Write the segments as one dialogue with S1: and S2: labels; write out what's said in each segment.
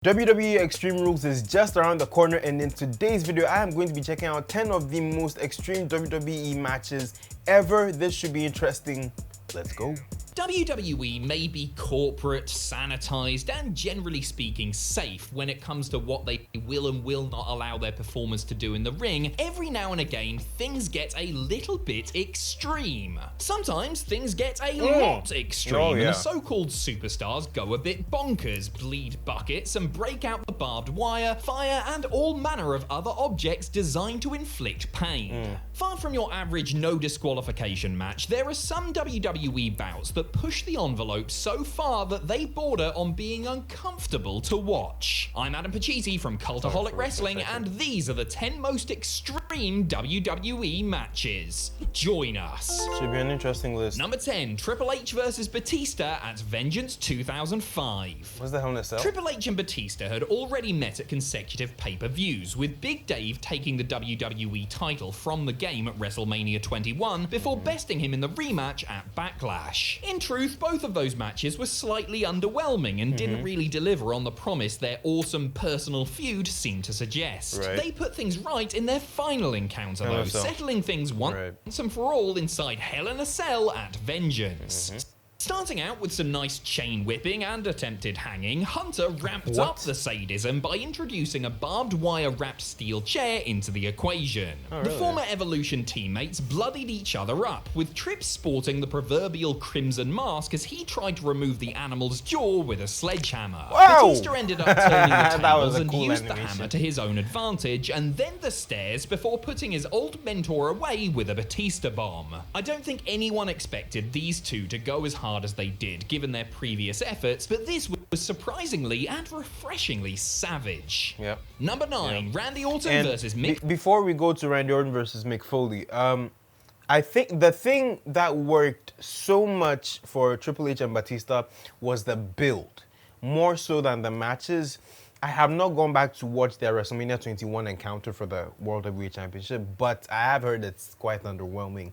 S1: WWE Extreme Rules is just around the corner, and in today's video I am going to be checking out 10 of the most extreme WWE matches ever. This should be interesting. Let's go.
S2: WWE may be corporate, sanitized, and generally speaking safe when it comes to what they will and will not allow their performers to do in the ring. Every now and again, things get a little bit extreme. Sometimes things get a lot extreme, and the so-called superstars go a bit bonkers, bleed buckets, and break out the barbed wire, fire, and all manner of other objects designed to inflict pain. Far from your average no disqualification match, there are some WWE bouts that push the envelope so far that they border on being uncomfortable to watch. I'm Adam Pachisi from Cultaholic Wrestling, and these are the 10 most extreme WWE matches. Join us.
S1: Should be an interesting list.
S2: Number 10, Triple H vs Batista at Vengeance 2005.
S1: What's the Hell in a Cell?
S2: Triple H and Batista had already met at consecutive pay-per-views, with Big Dave taking the WWE title from the game at WrestleMania 21 before besting him in the rematch at Backlash. In truth, both of those matches were slightly underwhelming and didn't really deliver on the promise their awesome personal feud seemed to suggest. They put things right in their final encounter though, settling things once and for all inside Hell in a Cell at Vengeance. Starting out with some nice chain whipping and attempted hanging, Hunter ramped up the sadism by introducing a barbed wire wrapped steel chair into the equation. The former Evolution teammates bloodied each other up, with Trips sporting the proverbial crimson mask as he tried to remove the animal's jaw with a sledgehammer. Batista ended up turning the tables and used the hammer to his own advantage, and then the stairs before putting his old mentor away with a Batista bomb. I don't think anyone expected these two to go as hard as they did given their previous efforts, but this was surprisingly and refreshingly savage. Number 9, Randy Orton versus Mick.
S1: Before we go to Randy Orton versus Mick Foley, I think the thing that worked so much for Triple H and Batista was the build, more so than the matches. I have not gone back to watch their WrestleMania 21 encounter for the World Heavyweight Championship, but I have heard it's quite underwhelming.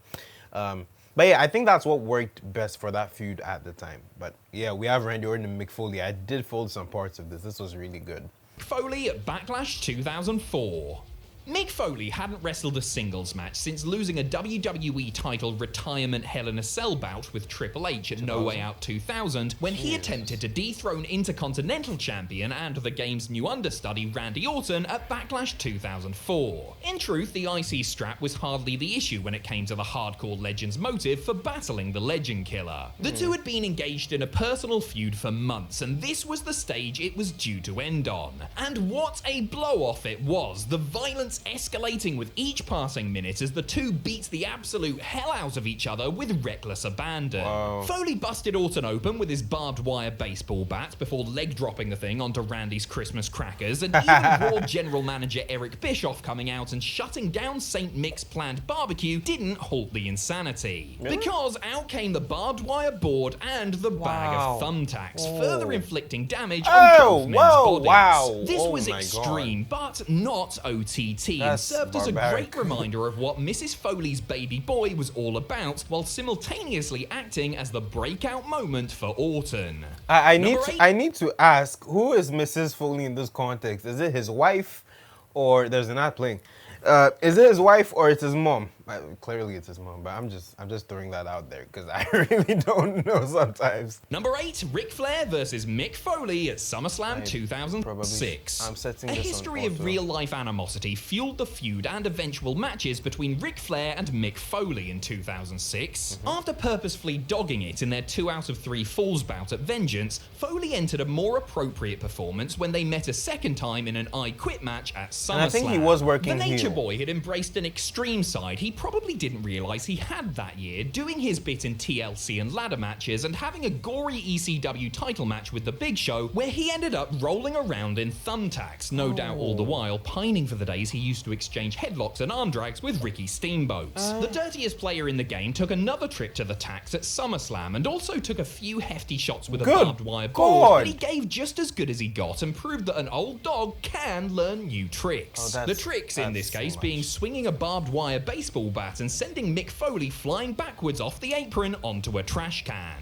S1: But yeah, I think that's what worked best for that feud at the time. But yeah, we have Randy Orton and Mick Foley. I did fold some parts of this. This was really good.
S2: Foley at Backlash 2004. Mick Foley hadn't wrestled a singles match since losing a WWE title retirement Hell in a Cell bout with Triple H at No Way Out 2000 when he attempted to dethrone Intercontinental Champion and the game's new understudy Randy Orton at Backlash 2004. In truth, the IC strap was hardly the issue when it came to the hardcore legend's motive for battling the Legend Killer. The two had been engaged in a personal feud for months, and this was the stage it was due to end on. And what a blow-off it was, the violence escalating with each passing minute as the two beat the absolute hell out of each other with reckless abandon. Foley busted Orton open with his barbed wire baseball bat before leg dropping the thing onto Randy's Christmas crackers, and even Raw general manager Eric Bischoff coming out and shutting down St. Mick's planned barbecue didn't halt the insanity. Because out came the barbed wire board and the bag of thumbtacks, further inflicting damage on both men's bodies. This was extreme, but not OTT. And served as a great reminder of what Mrs. Foley's baby boy was all about, while simultaneously acting as the breakout moment for Orton.
S1: I need to ask, who is Mrs. Foley in this context? Is it his wife, or there's an ad playing? Is it his wife or it's his mom? Clearly it's his mom, but I'm just throwing that out there because I really don't know sometimes.
S2: Number 8, Ric Flair versus Mick Foley at Summerslam 2006. A history of real-life animosity fueled the feud and eventual matches between Ric Flair and Mick Foley in 2006. After purposefully dogging it in their 2 out of 3 falls bout at Vengeance, Foley entered a more appropriate performance when they met a second time in an I Quit match at SummerSlam.
S1: And I think he was working
S2: The Nature Boy had embraced an extreme side he probably didn't realize he had that year, doing his bit in TLC and ladder matches and having a gory ECW title match with The Big Show where he ended up rolling around in thumbtacks, no doubt all the while pining for the days he used to exchange headlocks and arm drags with Ricky Steamboats. The dirtiest player in the game took another trip to the tacks at SummerSlam and also took a few hefty shots with a barbed wire board, but he gave just as good as he got and proved that an old dog can learn new tricks. The tricks in this case being swinging a barbed wire baseball bat and sending Mick Foley flying backwards off the apron onto a trash can.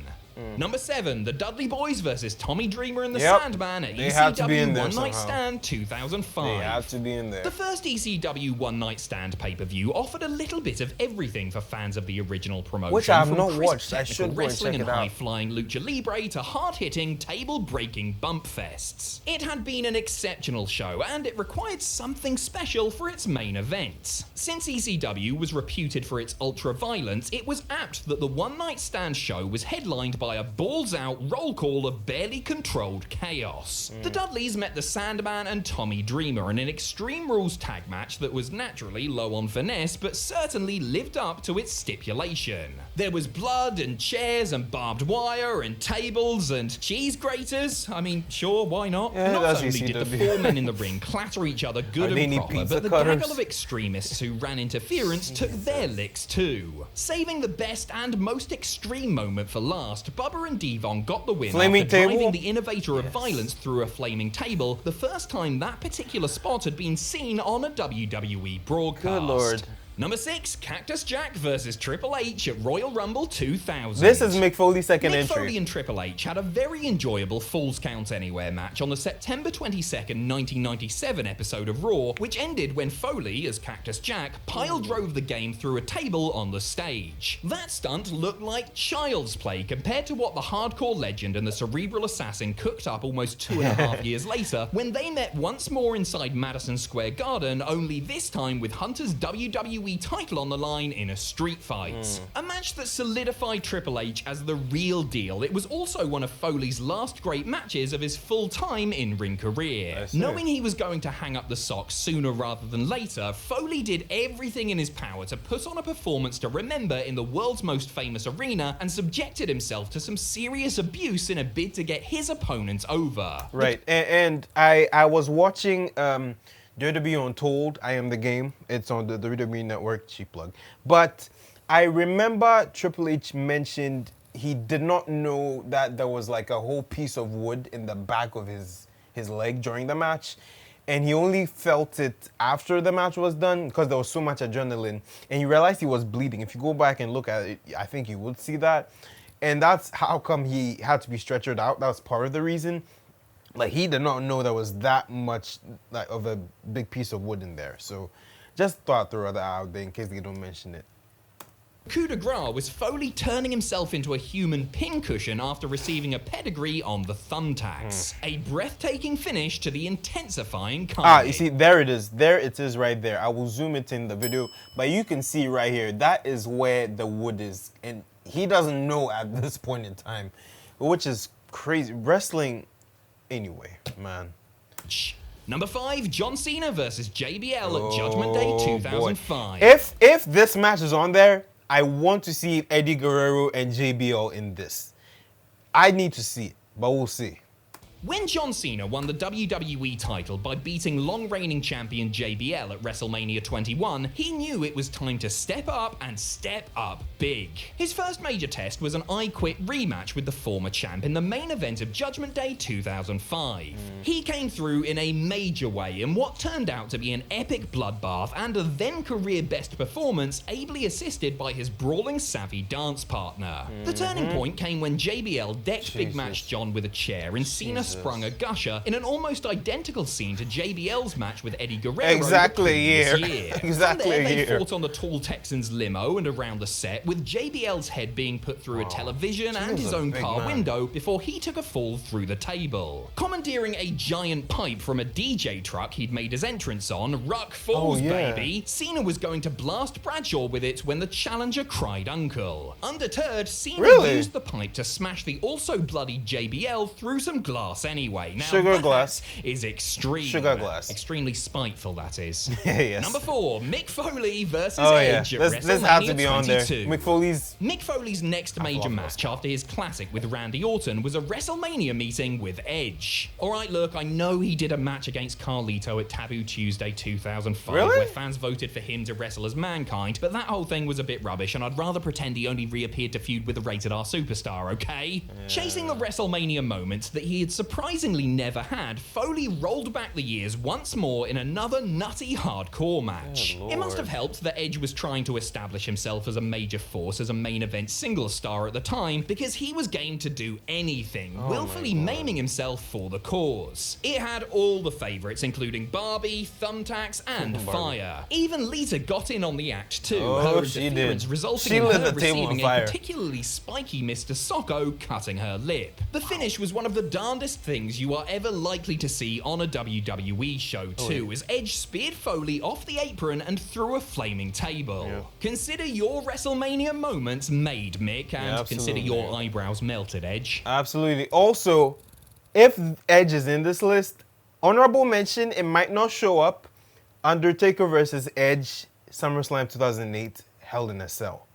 S2: Number 7, the Dudley Boys versus Tommy Dreamer and the
S1: Yep.
S2: Sandman at
S1: They have to be
S2: ECW
S1: in there
S2: One Night
S1: somehow.
S2: Stand 2005.
S1: They have to be in there.
S2: The first ECW One Night Stand pay-per-view offered a little bit of everything for fans of the original promotion.
S1: Which I have
S2: from
S1: not
S2: crisp
S1: watched. I
S2: technical
S1: should go and
S2: wrestling
S1: check
S2: and
S1: it out.
S2: high-flying lucha libre to hard-hitting, table-breaking bump fests. It had been an exceptional show, and it required something special for its main events. Since ECW was reputed for its ultra-violence, it was apt that the One Night Stand show was headlined by a balls-out roll call of barely controlled chaos. The Dudleys met the Sandman and Tommy Dreamer in an Extreme Rules tag match that was naturally low on finesse, but certainly lived up to its stipulation. There was blood and chairs and barbed wire and tables and cheese graters. I mean, sure, why not?
S1: Yeah,
S2: Not
S1: that's
S2: only did the
S1: ECW.
S2: 4 men in the ring clatter each other good
S1: They
S2: and
S1: need
S2: proper,
S1: pizza
S2: but the
S1: cutters.
S2: gaggle of extremists who ran interference took their licks too. Saving the best and most extreme moment for last, Bubba and Devon got the win
S1: Flaming
S2: after
S1: table?
S2: driving the innovator of violence through a flaming table, the first time that particular spot had been seen on a WWE broadcast.
S1: Good Lord.
S2: Number 6, Cactus Jack versus Triple H at Royal Rumble 2000.
S1: This is Mick Foley's second
S2: Mick
S1: entry.
S2: Foley and Triple H had a very enjoyable Falls Count Anywhere match on the September 22nd, 1997 episode of Raw, which ended when Foley, as Cactus Jack, pile drove the game through a table on the stage. That stunt looked like child's play compared to what the hardcore legend and the cerebral assassin cooked up almost 2.5 years later when they met once more inside Madison Square Garden, only this time with Hunter's WWE title on the line in a street fight. A match that solidified Triple H as the real deal. It was also one of Foley's last great matches of his full-time in-ring career. Knowing he was going to hang up the socks sooner rather than later, Foley did everything in his power to put on a performance to remember in the world's most famous arena and subjected himself to some serious abuse in a bid to get his opponent over.
S1: Right, and I was watching WWE Untold, I Am the Game. It's on the WWE Network, cheap plug. But I remember Triple H mentioned he did not know that there was like a whole piece of wood in the back of his leg during the match. And he only felt it after the match was done because there was so much adrenaline. And he realized he was bleeding. If you go back and look at it, I think you would see that. And that's how come he had to be stretchered out. That was part of the reason. Like, he did not know there was that much like of a big piece of wood in there. So just thought I'd throw that out there in case they don't mention it.
S2: Coup de grace was Foley turning himself into a human pincushion after receiving a pedigree on the thumbtacks. A breathtaking finish to the intensifying kind.
S1: You see, there it is. There it is right there. I will zoom it in the video. But you can see right here, that is where the wood is. And he doesn't know at this point in time, which is crazy. Wrestling, anyway, man.
S2: Number 5, John Cena versus JBL at Judgment Day 2005.
S1: Boy. If this match is on there, I want to see Eddie Guerrero and JBL in this. I need to see it, but we'll see.
S2: When John Cena won the WWE title by beating long-reigning champion JBL at WrestleMania 21, he knew it was time to step up and step up big. His first major test was an I Quit rematch with the former champ in the main event of Judgment Day 2005. He came through in a major way in what turned out to be an epic bloodbath and a then career best performance ably assisted by his brawling savvy dance partner. The turning point came when JBL decked Big Match John with a chair and Cena sprung a gusher in an almost identical scene to JBL's match with Eddie Guerrero.
S1: Exactly
S2: the previous
S1: a year.
S2: year.
S1: Exactly
S2: From there,
S1: a
S2: they
S1: year.
S2: fought on the tall Texan's limo and around the set, with JBL's head being put through a television and his
S1: a
S2: own
S1: big
S2: car
S1: man.
S2: window before he took a fall through the table. Commandeering a giant pipe from a DJ truck he'd made his entrance on, Ruck Falls, baby, Cena was going to blast Bradshaw with it when the challenger cried uncle. Undeterred, Cena used the pipe to smash the also bloody JBL through some glass anyway. Now,
S1: Sugar
S2: that
S1: glass.
S2: is extreme.
S1: Sugar glass.
S2: Extremely spiteful, that is.
S1: Yes.
S2: Number 4, Mick Foley versus
S1: Oh yeah,
S2: Edge at
S1: this has to
S2: WrestleMania
S1: be on there.
S2: 22.
S1: Mick Foley's.
S2: Mick Foley's next major match after his classic with Randy Orton was a WrestleMania meeting with Edge. Alright, look, I know he did a match against Carlito at Taboo Tuesday 2005
S1: Really?
S2: where fans voted for him to wrestle as Mankind, but that whole thing was a bit rubbish and I'd rather pretend he only reappeared to feud with a rated R superstar, okay? Chasing the WrestleMania moment that he had surprisingly never had, Foley rolled back the years once more in another nutty hardcore match. It must have helped that Edge was trying to establish himself as a major force as a main event singles star at the time, because he was game to do anything, willfully maiming himself for the cause. It had all the favourites, including Barbie, Thumbtacks, and Fire. Even Lita got in on the act too, her interference resulting in her receiving a particularly spiky Mr. Socko cutting her lip. The finish was one of the darndest things you are ever likely to see on a WWE show too, as Edge speared Foley off the apron and through a flaming table. Consider your WrestleMania moments made, Mick, and consider your eyebrows melted, Edge.
S1: Absolutely. Also, if Edge is in this list, honorable mention, it might not show up, Undertaker versus Edge, SummerSlam 2008, Hell in a Cell.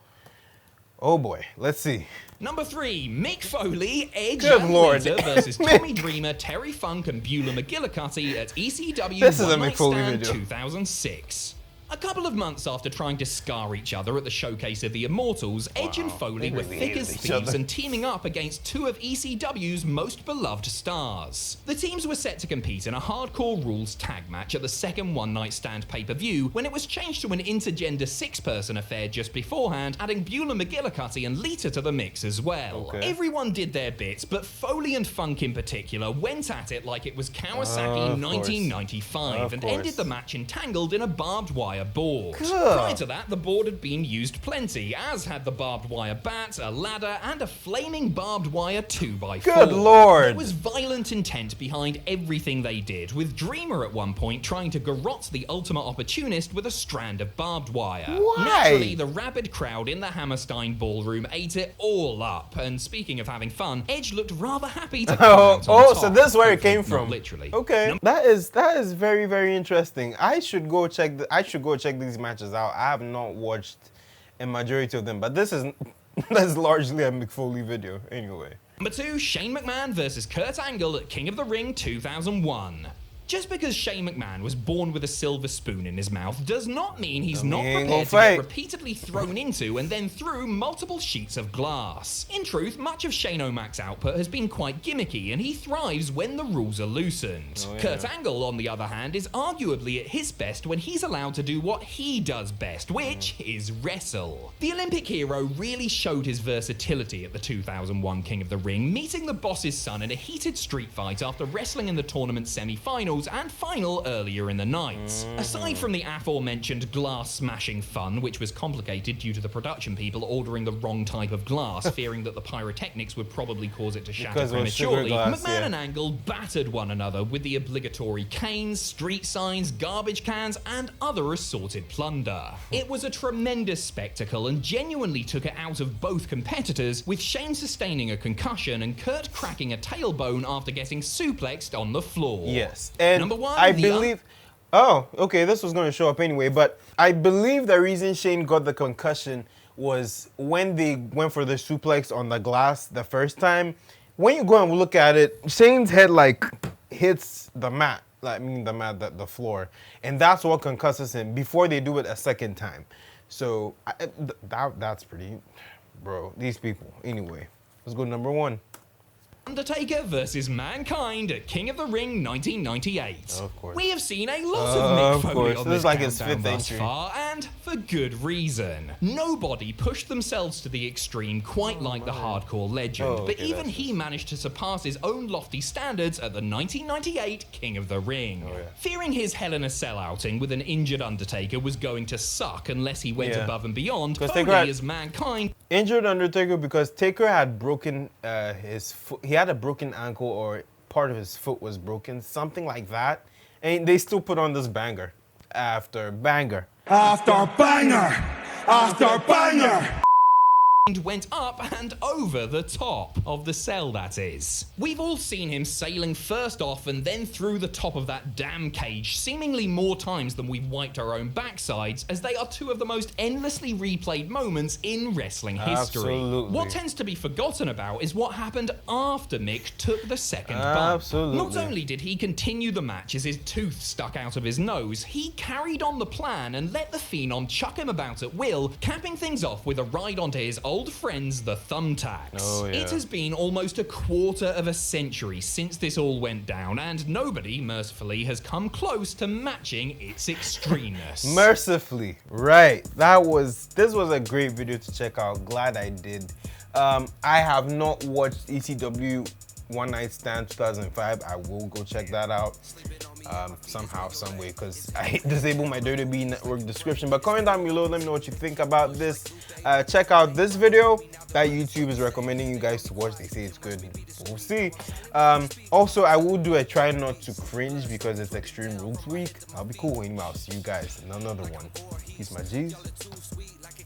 S1: Oh boy, let's see.
S2: Number 3, Mick Foley, Edge and Lita versus Tommy Dreamer, Terry Funk, and Beulah McGillicuddy at ECW One Night Stand 2006. A couple of months after trying to scar each other at the showcase of the Immortals, Edge and Foley were thick as thieves and teaming up against two of ECW's most beloved stars. The teams were set to compete in a hardcore rules tag match at the second One Night Stand pay-per-view, when it was changed to an intergender 6-person affair just beforehand, adding Beulah McGillicuddy and Lita to the mix as well. Everyone did their bits, but Foley and Funk in particular went at it like it was Kawasaki 1995 and ended the match entangled in a barbed wire board. Prior to that, the board had been used plenty, as had the barbed wire bat, a ladder, and a flaming barbed wire 2x4.
S1: Good lord!
S2: There was violent intent behind everything they did, with Dreamer at one point trying to garrote the Ultimate Opportunist with a strand of barbed wire.
S1: Why?
S2: Naturally, the rabid crowd in the Hammerstein ballroom ate it all up, and speaking of having fun, Edge looked rather happy to come out on top.
S1: So this is where it came from.
S2: Literally.
S1: Okay. That is very, very interesting. I should go check these matches out. I have not watched a majority of them, but that's largely a Mick Foley video anyway.
S2: Number 2, Shane McMahon versus Kurt Angle at King of the Ring 2001. Just because Shane McMahon was born with a silver spoon in his mouth does not mean he's not prepared to get repeatedly thrown into and then through multiple sheets of glass. In truth, much of Shane O'Mac's output has been quite gimmicky, and he thrives when the rules are loosened. Kurt Angle, on the other hand, is arguably at his best when he's allowed to do what he does best, which is wrestle. The Olympic hero really showed his versatility at the 2001 King of the Ring, meeting the boss's son in a heated street fight after wrestling in the tournament semi-finals and final earlier in the night. Aside from the aforementioned glass-smashing fun, which was complicated due to the production people ordering the wrong type of glass, fearing that the pyrotechnics would probably cause it to shatter prematurely, McMahon and Angle battered one another with the obligatory canes, street signs, garbage cans, and other assorted plunder. It was a tremendous spectacle and genuinely took it out of both competitors, with Shane sustaining a concussion and Kurt cracking a tailbone after getting suplexed on the floor.
S1: Yes. And
S2: Number 1,
S1: I believe... Oh, okay, this was going to show up anyway, but I believe the reason Shane got the concussion was when they went for the suplex on the glass the first time. When you go and look at it, Shane's head, like, hits the mat. Like, I mean the floor. And that's what concusses him before they do it a second time. So, that's pretty... Bro, these people. Anyway, let's go to number 1.
S2: Undertaker versus Mankind at King of the Ring 1998.
S1: Of course.
S2: We have seen a lot of Mick Foley on this
S1: like his
S2: countdown
S1: 5th
S2: thus
S1: entry.
S2: far, and for good reason. Nobody pushed themselves to the extreme quite like the hardcore legend, but even he managed to surpass his own lofty standards at the 1998 King of the Ring. Fearing his Hell in a Cell outing with an injured Undertaker was going to suck unless he went above and beyond, Foley as Mankind...
S1: Injured Undertaker because Taker had broken his foot. He had a broken ankle, or part of his foot was broken, something like that. And they still put on this banger after banger.
S3: After banger! After banger!
S2: Went up and over the top of the cell, that is. We've all seen him sailing first off and then through the top of that damn cage seemingly more times than we've wiped our own backsides, as they are two of the most endlessly replayed moments in wrestling history.
S1: Absolutely.
S2: What tends to be forgotten about is what happened after Mick took the second bump.
S1: Absolutely.
S2: Not only did he continue the match as his tooth stuck out of his nose, he carried on the plan and let the Phenom chuck him about at will, capping things off with a ride onto his old old friends, the Thumbtacks.
S1: Oh, yeah.
S2: It has been almost a quarter of a century since this all went down, and nobody, mercifully, has come close to matching its extremeness.
S1: Mercifully, right. This was a great video to check out. Glad I did. I have not watched ECW One Night Stand 2005. I will go check that out somehow, some way, because I disabled my WWE Network description. But comment down below, let me know what you think about this. Check out this video that YouTube is recommending you guys to watch. They say it's good. We'll see. Also, I will do a try not to cringe because it's Extreme Rules Week. I'll be cool. Anyway, I'll see you guys in another one. Peace, my G's.